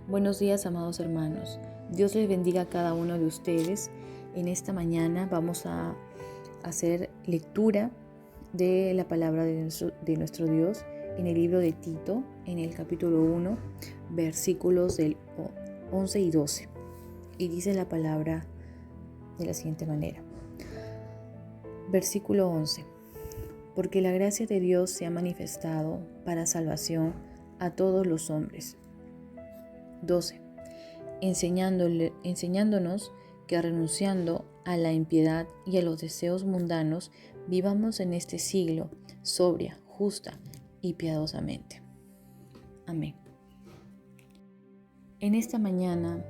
Buenos días, amados hermanos. Dios les bendiga a cada uno de ustedes. En esta mañana vamos a hacer lectura de la palabra de nuestro Dios en el libro de Tito, en el capítulo 1, versículos del 11 y 12. Y dice la palabra de la siguiente manera. Versículo 11. Porque la gracia de Dios se ha manifestado para salvación a todos los hombres. 12. Enseñándonos que renunciando a la impiedad y a los deseos mundanos, vivamos en este siglo sobria, justa y piadosamente. Amén. En esta mañana,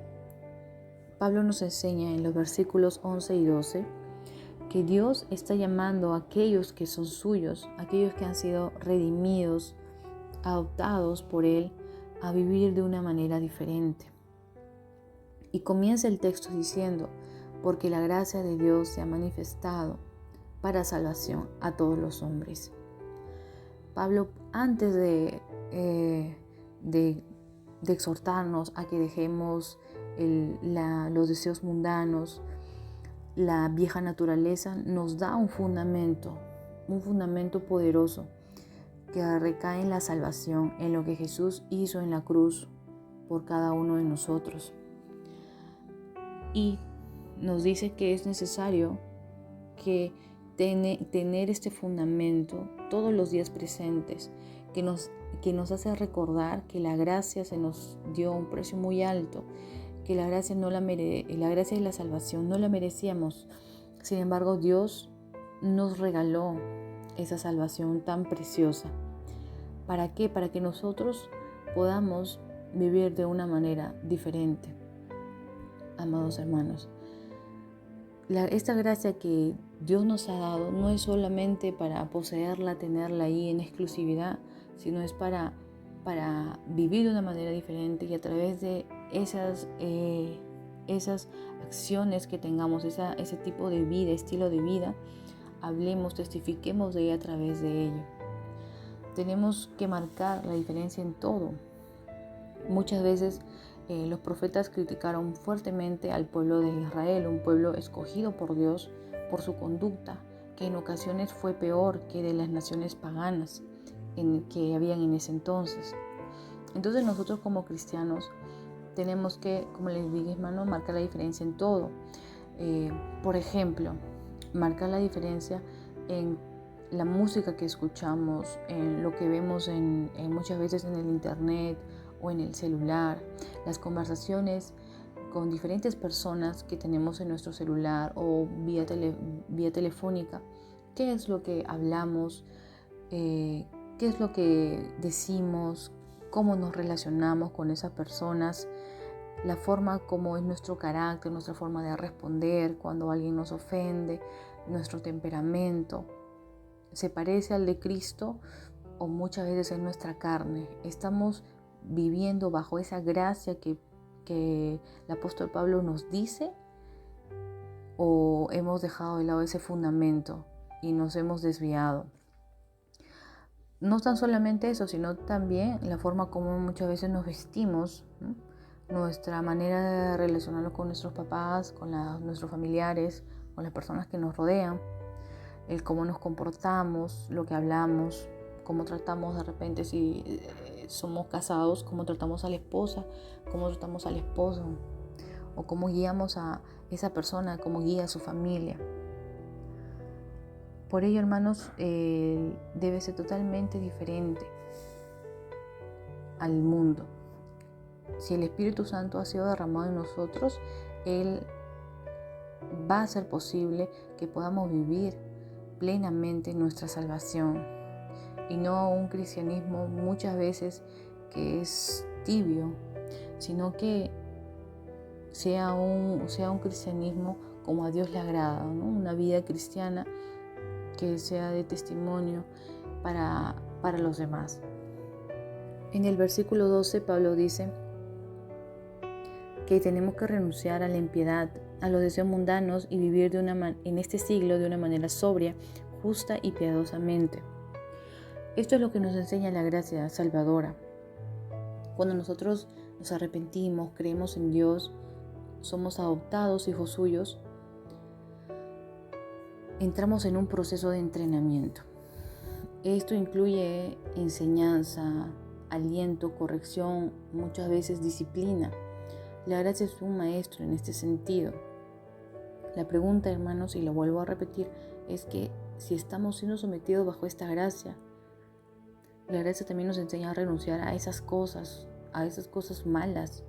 Pablo nos enseña en los versículos 11 y 12 que Dios está llamando a aquellos que son suyos, aquellos que han sido redimidos, adoptados por Él, a vivir de una manera diferente. Y comienza el texto diciendo, porque la gracia de Dios se ha manifestado para salvación a todos los hombres. Pablo, antes de exhortarnos a que dejemos los deseos mundanos, la vieja naturaleza, nos da un fundamento poderoso que recae en la salvación, en lo que Jesús hizo en la cruz por cada uno de nosotros. Y nos dice que es necesario que tener este fundamento todos los días presentes, que nos hace recordar que la gracia se nos dio a un precio muy alto, que la gracia y la salvación no la merecíamos. Sin embargo, Dios nos regaló esa salvación tan preciosa. ¿Para qué? Para que nosotros podamos vivir de una manera diferente. Amados hermanos, esta gracia que Dios nos ha dado no es solamente para poseerla, tenerla ahí en exclusividad, sino es para vivir de una manera diferente, y a través de esas acciones que tengamos, ese tipo de vida, estilo de vida, hablemos, testifiquemos de ella a través de ello. Tenemos que marcar la diferencia en todo. Muchas veces los profetas criticaron fuertemente al pueblo de Israel, un pueblo escogido por Dios por su conducta, que en ocasiones fue peor que de las naciones paganas que habían en ese entonces. Entonces nosotros como cristianos tenemos que, como les dije, hermano, marcar la diferencia en todo. Por ejemplo, marcar la diferencia en la música que escuchamos, en lo que vemos muchas veces en el internet o en el celular, las conversaciones con diferentes personas que tenemos en nuestro celular o vía telefónica. ¿Qué es lo que hablamos? ¿Qué es lo que decimos? ¿Cómo nos relacionamos con esas personas? La forma como es nuestro carácter, nuestra forma de responder cuando alguien nos ofende, nuestro temperamento. ¿Se parece al de Cristo o muchas veces es nuestra carne? ¿Estamos viviendo bajo esa gracia que el apóstol Pablo nos dice, o hemos dejado de lado ese fundamento y nos hemos desviado? No tan solamente eso, sino también la forma como muchas veces nos vestimos, ¿no? Nuestra manera de relacionarnos con nuestros papás, con nuestros familiares, con las personas que nos rodean, el cómo nos comportamos, lo que hablamos, cómo tratamos de repente, si somos casados, cómo tratamos a la esposa, cómo tratamos al esposo, o cómo guiamos a esa persona, cómo guía a su familia. Por ello, hermanos, debe ser totalmente diferente al mundo. Si el Espíritu Santo ha sido derramado en nosotros, Él va a hacer posible que podamos vivir plenamente nuestra salvación, y no un cristianismo muchas veces que es tibio, sino que sea un cristianismo como a Dios le agrada, ¿no? Una vida cristiana que sea de testimonio para los demás. En el versículo 12 Pablo dice que tenemos que renunciar a la impiedad, a los deseos mundanos, y vivir en este siglo de una manera sobria, justa y piadosamente. Esto es lo que nos enseña la gracia salvadora. Cuando nosotros nos arrepentimos, creemos en Dios, somos adoptados hijos suyos, entramos en un proceso de entrenamiento. Esto incluye enseñanza, aliento, corrección, muchas veces disciplina. La gracia es un maestro en este sentido. La pregunta, hermanos, y lo vuelvo a repetir, es que si estamos siendo sometidos bajo esta gracia, la gracia también nos enseña a renunciar a esas cosas malas,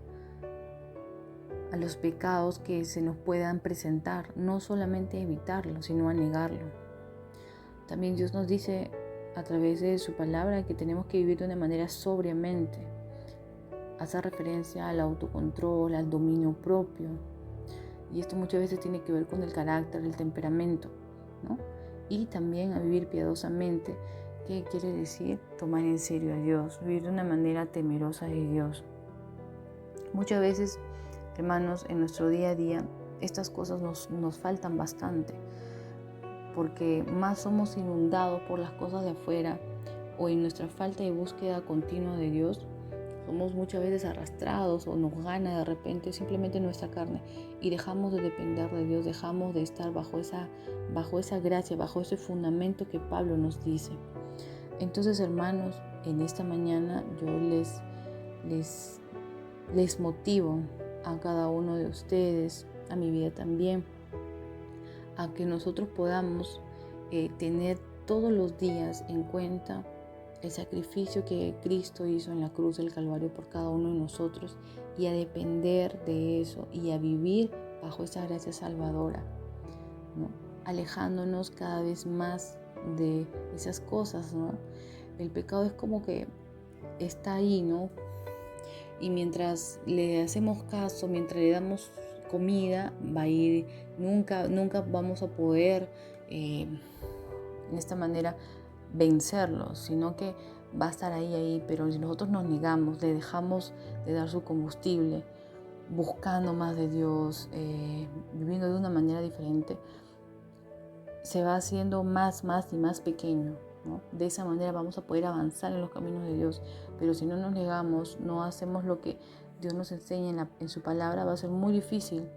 a los pecados que se nos puedan presentar, no solamente evitarlo, sino a negarlo. También Dios nos dice a través de su palabra que tenemos que vivir de una manera sobriamente. Hace referencia al autocontrol, al dominio propio. Y esto muchas veces tiene que ver con el carácter, el temperamento, ¿no? Y también a vivir piadosamente, que quiere decir tomar en serio a Dios, vivir de una manera temerosa de Dios. Muchas veces, hermanos, en nuestro día a día, estas cosas nos faltan bastante, porque más somos inundados por las cosas de afuera o en nuestra falta de búsqueda continua de Dios. Somos muchas veces arrastrados o nos gana de repente simplemente nuestra carne y dejamos de depender de Dios, dejamos de estar bajo esa gracia, bajo ese fundamento que Pablo nos dice. Entonces, hermanos, en esta mañana yo les motivo a cada uno de ustedes, a mi vida también, a que nosotros podamos tener todos los días en cuenta el sacrificio que Cristo hizo en la cruz del Calvario por cada uno de nosotros y a depender de eso y a vivir bajo esa gracia salvadora, ¿no? Alejándonos cada vez más de esas cosas, ¿no? El pecado es como que está ahí, ¿no? Y mientras le hacemos caso, mientras le damos comida, va a ir, nunca vamos a poder en esta manera vencerlo, sino que va a estar ahí, pero si nosotros nos negamos, le dejamos de dar su combustible, buscando más de Dios, viviendo de una manera diferente, se va haciendo más y más pequeño, ¿no? De esa manera vamos a poder avanzar en los caminos de Dios, pero si no nos negamos, no hacemos lo que Dios nos enseña en su palabra, va a ser muy difícil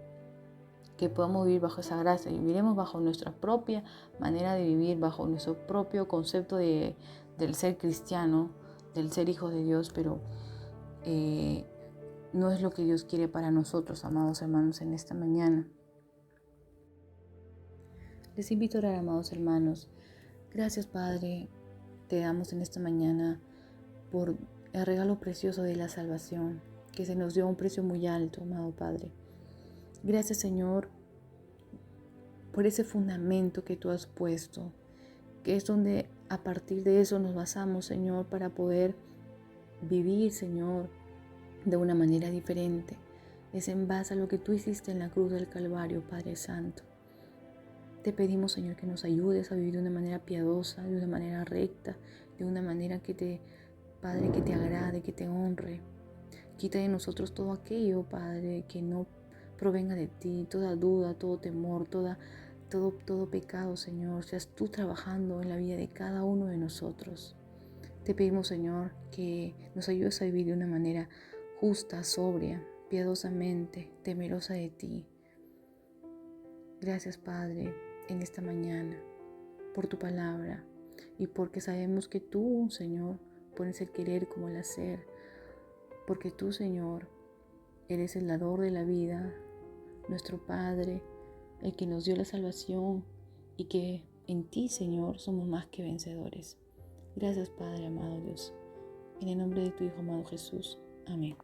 que podamos vivir bajo esa gracia y viviremos bajo nuestra propia manera de vivir, bajo nuestro propio concepto del ser cristiano, del ser hijo de Dios, pero no es lo que Dios quiere para nosotros, amados hermanos, en esta mañana. Les invito a orar, amados hermanos. Gracias, Padre, te damos en esta mañana por el regalo precioso de la salvación, que se nos dio a un precio muy alto, amado Padre. Gracias, Señor, por ese fundamento que tú has puesto, que es donde a partir de eso nos basamos, Señor, para poder vivir, Señor, de una manera diferente. Es en base a lo que tú hiciste en la cruz del Calvario, Padre Santo. Te pedimos, Señor, que nos ayudes a vivir de una manera piadosa, de una manera recta, de una manera Padre, que te agrade, que te honre. Quita de nosotros todo aquello, Padre, que no provenga de ti, toda duda, todo temor, todo pecado, Señor. Seas tú trabajando en la vida de cada uno de nosotros. Te pedimos, Señor, que nos ayudes a vivir de una manera justa, sobria, piadosamente, temerosa de ti. Gracias, Padre, en esta mañana, por tu palabra y porque sabemos que tú, Señor, pones el querer como el hacer, porque tú, Señor, eres el dador de la vida, nuestro Padre, el que nos dio la salvación y que en ti, Señor, somos más que vencedores. Gracias, Padre, amado Dios. En el nombre de tu Hijo, amado Jesús. Amén.